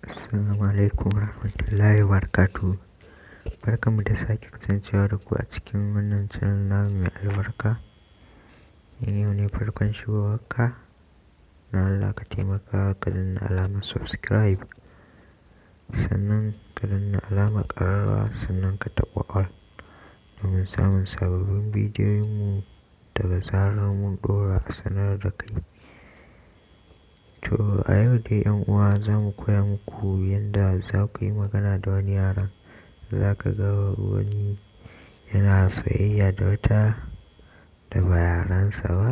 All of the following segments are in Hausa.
Assalamu alaikum warahmatullahi wabarakatuh. Barkanmu da sake kasancewa da ku a cikin wannan channel namu mai albarka. Yau ne farkon shigowarka, na Allah ka taimaka ka danna alamar subscribe, sannan ka danna alamar ƙararrawa, sannan ka taɓa all domin samun sababbin bidiyoyinmu daga zarar mun ɗora a sanar da kai. To a yau dai 'yan uwa za mu koya muku yadda za ku yi magana da wani yaron. Za ka ga wani yana soyayya da wata da ba yarensa ba,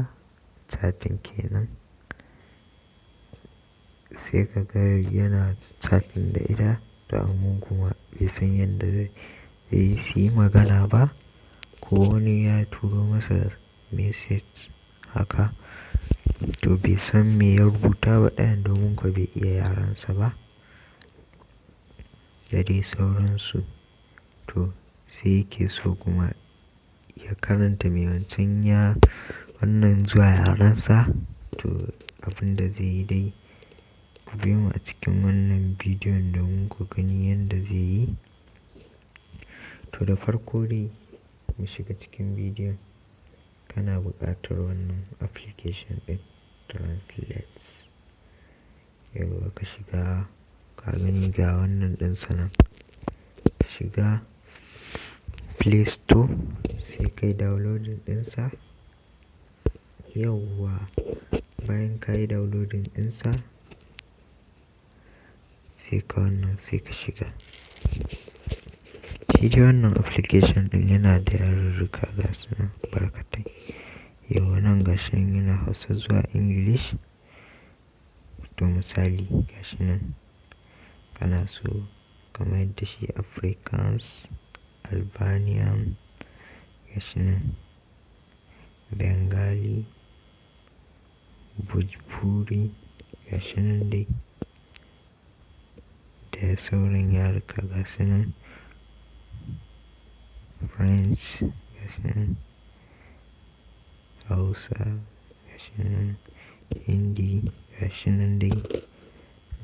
chatting kenan. Sai ka ga yana chatting da ita, to amma kuma bai san yadda zai yi su yi magana ba, ko wani ya turo masa message haka, to bai san me ya rubuta ba ɗayan domin kuwa bai iya yarensa ba da dai sauransu. To sai yake so kuma ya karanta me wancan ya wannan zuwa yarensa. To abin da zai yi dai, ku biyo mu a cikin wannan bidiyon domin ku gani yadda zai yi. To da farko dai mu shiga cikin bidiyon. Kana buƙatar wannan application ɗin Translate. Yauwa ka shiga, ka gani ga wannan ɗin sanan. Ka shiga Play Store sai kai downloading ɗinsa. Yauwa bayan ka yi downloading ɗinsa sai ka shiga. Shi dai wannan application ɗin yana da yarurruka ga su nan barkatai. Yauwa nan gashi nan yana Hausa zuwa English. To misali gashi nan kana so ka mayar da shi Afrikaans, Albanian, gashi nan Bengali, Bhojpuri, gashi nan dai da sauran yaruka ga su nan, French gashi nan, Hausa gashi nan, Hindi gashi nan dai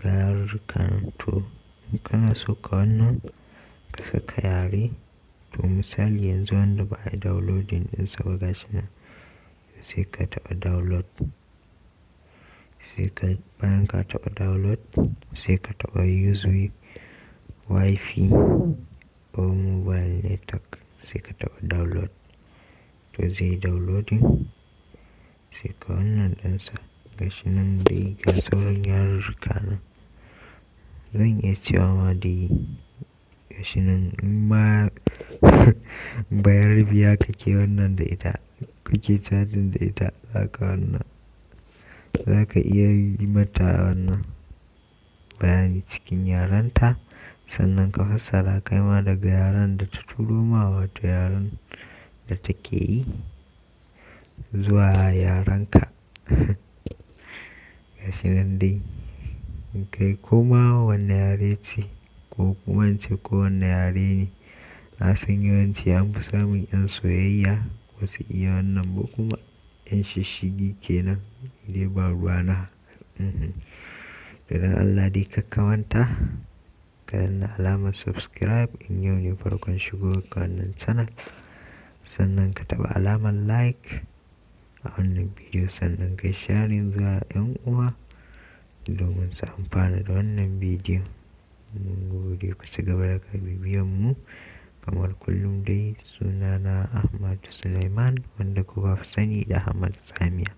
ga yarurruka nan. To in kana so ka wannan ka saka yare, to misali yanzu wanda ba a yi downloading ɗinsa ba gashi nan, sai ka taɓa download. Bayan ka taɓa download sai ka taɓa use Wi-Fi or mobile network, sai ka taɓa download. To zai yi downloading sai ka wannan ɗinsa gashi nan dai ga sauran yarurruka nan. Zan iya cewa ma dai gashi nan in ma bayarabiya kake wannan da ita, kuke chatting da ita, za ka iya yi mata wannan bayani cikin yarenta, sannan ka fassara kai ma daga yaren da ta turo ma, wato yaren da take yi zuwa yarenka. Gashi nan dai kai koma wanne yare ce, ko kuma in ce ko wanne yare ne. Na san yawanci an fi samun 'yan soyayya ba su iya wannan ba, kuma 'yan shishshigi kenan, ni dai ba ruwana. To don Allah dai kakka manta ka danna alamar subscribe in yau ne farkon shigowarka wannan channel, sannan ka taɓa alamar like a wannan bidiyo, sannan kai sharing zuwa 'yan uwa domin su amfana da wannan bidiyo. Mun gode, ku ci gaba da bibiyan mu. Kamar kullum dai sunana Ahmad Suleiman, wanda kuka fi sani da Ahmad Samiya.